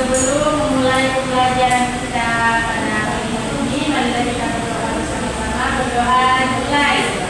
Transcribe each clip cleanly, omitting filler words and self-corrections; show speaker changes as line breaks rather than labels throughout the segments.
sebelum memulai pembelajaran kita pada hari ini, marilah kita berdoa bersama-sama. Berdoa dimulai.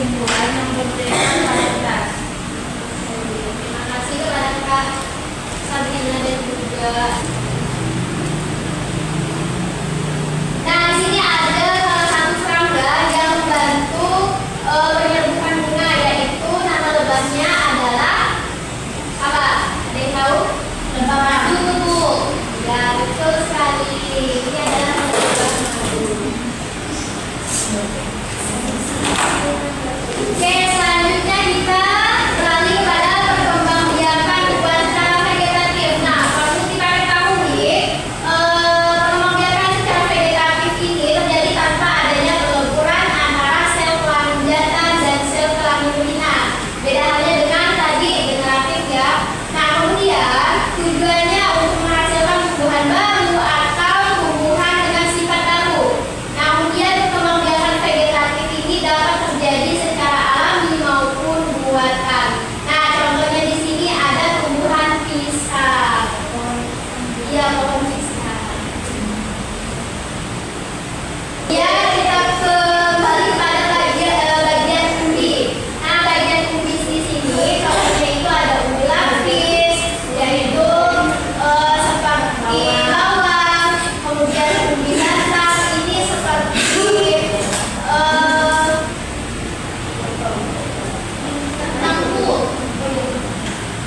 tumbuhan yang berbeda varietas.
Terima kasih kepada Kak Sabrina dan juga. Nah, di sini ada salah satu serangga yang membantu penyerbukan bunga, yaitu nama lebahnya adalah apa? Ada yang tahu?
Lebah madu.
Madu. Ya, betul sekali. Ini adalah nama lebah madu. Oke, selanjutnya kita beralih kepada perkembangbiakan tumbuhan secara vegetatif. Nah, kalau kita ketahui, perkembangbiakan secara vegetatif ini terjadi tanpa adanya peleburan antara sel kelanjutan dan sel kelanjutan. Beda halnya dengan tadi generatif ya. Nah, kemudian tujuannya untuk menghasilkan tumbuhan baru atau tumbuhan dengan sifat baru. Nah, kemudian perkembangbiakan vegetatif ini dapat terjadi secara alami maupun buatan. Nah, contohnya di sini ada tumbuhan pisang. Iya, pohon pisang. Ya, kita kembali pada bagian umbi. Nah, bagian umbi di sini contohnya itu ada umbi lapis, yaitu seperti bawang, kemudian umbi batang ini seperti tengku.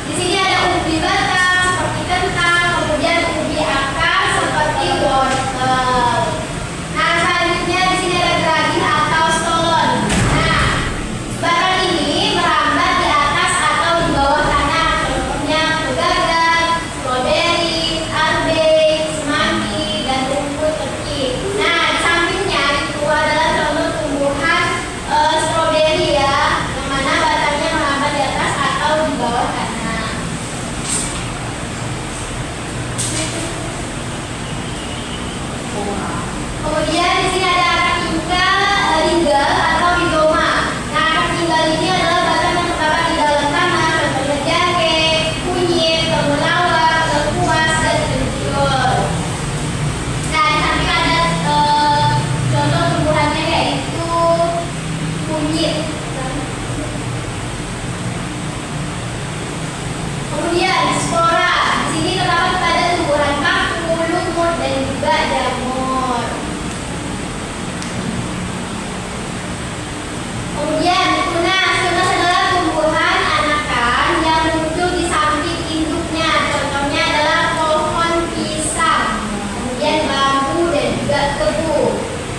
Di sini ada umbi batang seperti kentang, kemudian umbi akar seperti wortel. Nah, selanjutnya di sini ada geragi atau stolon. Nah, batang ini merambat di atas atau di bawah tanah. Contohnya pegagan, stroberi, arbei, semanggi, dan rumput kecil. Nah, di sampingnya itu adalah contoh tumbuhan stroberi ya, yang mana batangnya merambat di atas atau di bawah tanah. Kemudian di sini ada akar tinggal atau rizoma. Nah, akar tinggal ini adalah batang yang terdapat di dalam tanah, contohnya jahe, kunyit, temulawak, lengkuas, dan kencur. Nah, di samping ada contoh tumbuhannya yaitu kunyit. Kemudian spora. Di sini terdapat pada tumbuhan paku, lumut, dan juga jamur. Kemudian tunas adalah tumbuhan anakan yang muncul di samping induknya. Contohnya adalah pohon pisang, kemudian bambu dan juga tebu.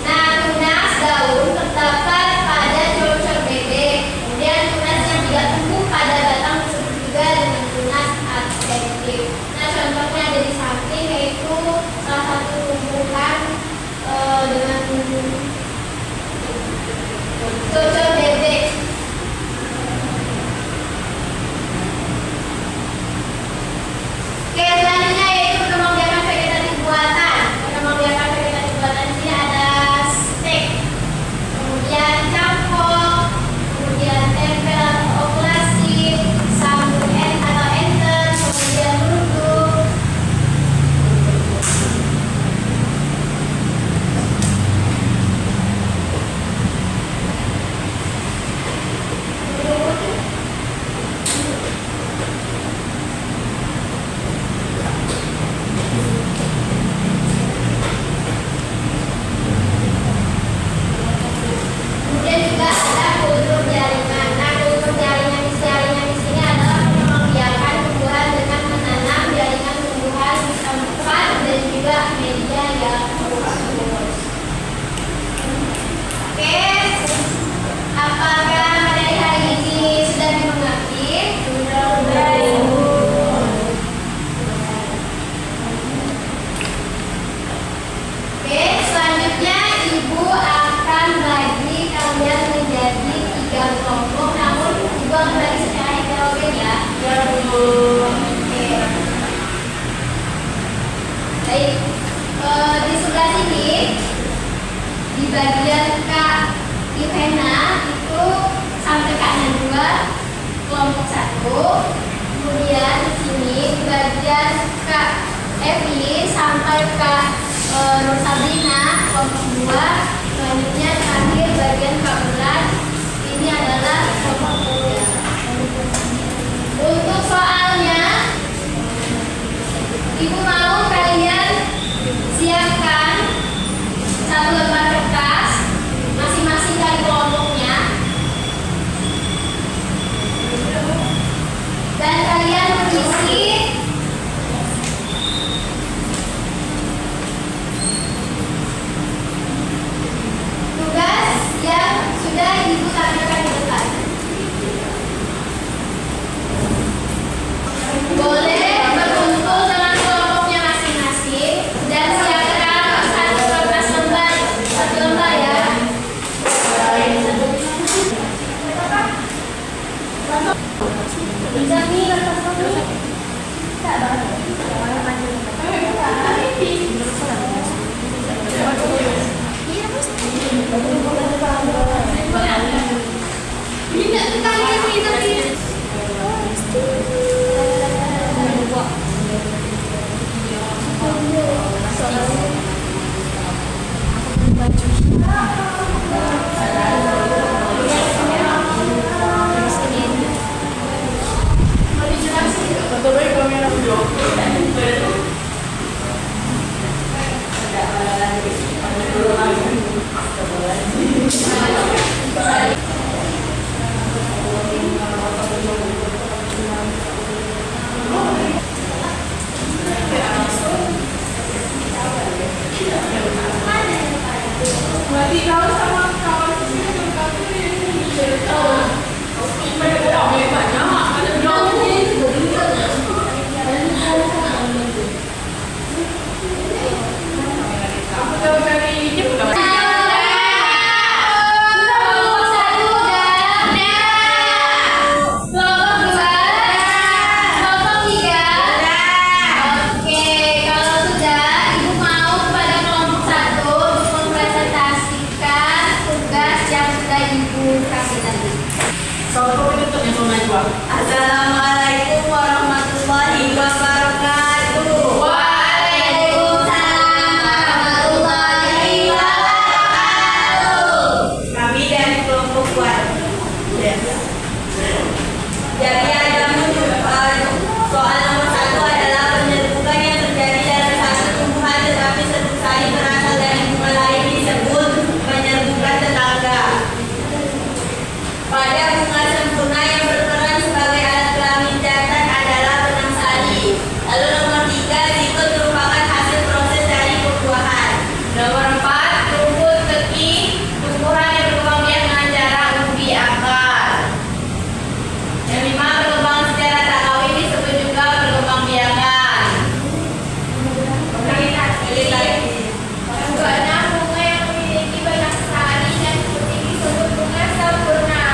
Nah, tunas daun terdapat pada cocok bebek. Kemudian tunas yang tidak tumbuh pada batang disebut juga dengan tunas adventif. Nah, contohnya ada di samping yaitu salah satu tumbuhan dengan cocok bebek. Oke, selanjutnya yaitu perkembangbiakan vegetatif buatan. Perkembangbiakan vegetatif buatan di sini ada stek, kemudian cangkok, kemudian tempel atau okulasi, sambung atau enten, kemudian runduk. Kemudian juga ada kultur jaringan. Nah, kultur jaringan di sini adalah perkembangbiakan tumbuhan dengan menanam jaringan tumbuhan di tempat dan juga media yang luas. Oke, apakah materi hari ini sudah dimengerti? Sudah. Oke, selanjutnya Ibu akan bagi kalian menjadi 3 kelompok, namun Ibu akan bagi secara heterogen ya.
Ya, Bu.
Oke. Baik, di sebelah sini di bagian Kak Ivena itu sampai Kak Najwa kelompok 1. Kemudian di sini di bagian Kak Evi sampai Kak Nur Sabrina kelompok 2. Selanjutnya terakhir bagian Kak Bulan ini adalah
Contoh penutupnya Soal Najwa.
Assalamualaikum warahmatullahi wabarakatuh.
Waalaikumsalam warahmatullahi wabarakatuh.
Kami dari kelompok kuat. Jadi ada soal nomor 1 adalah penyerbukan yang terjadi dalam satu tumbuhan tetapi satu sari berasal dari bunga lain disebut penyerbukan tetangga. Pada bunga sempurna yang berperan sebagai alat kelamin jantan adalah benang sari. Lalu nomor 3, zigot merupakan hasil proses dari pembuahan.
Nomor 4, rumput teki, tumbuhan yang berkembang biak dengan cara umbi akar. Yang 5, perkembangan secara tak kawin disebut juga perkembang biakan.
Banyak bunga yang memiliki banyak sari dan putih disebut bunga sempurna.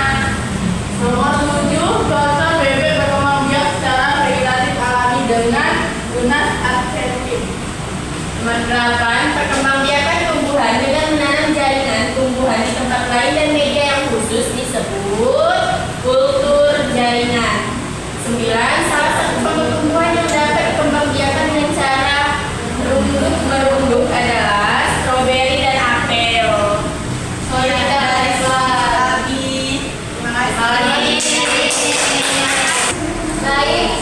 Nomor 7, contoh bebek berkembang biak secara vegetatif alami dengan tunas adventif.
Nomor 8, perkembangbiakan tumbuhan dengan menanam jaringan tumbuhan di tempat lain dan media yang khusus disebut kultur jaringan. 9, salah satu contoh tumbuhan yang dapat dikembangbiakan dengan cara merunduk adalah stroberi dan apel.
Terima kasih.
Baik,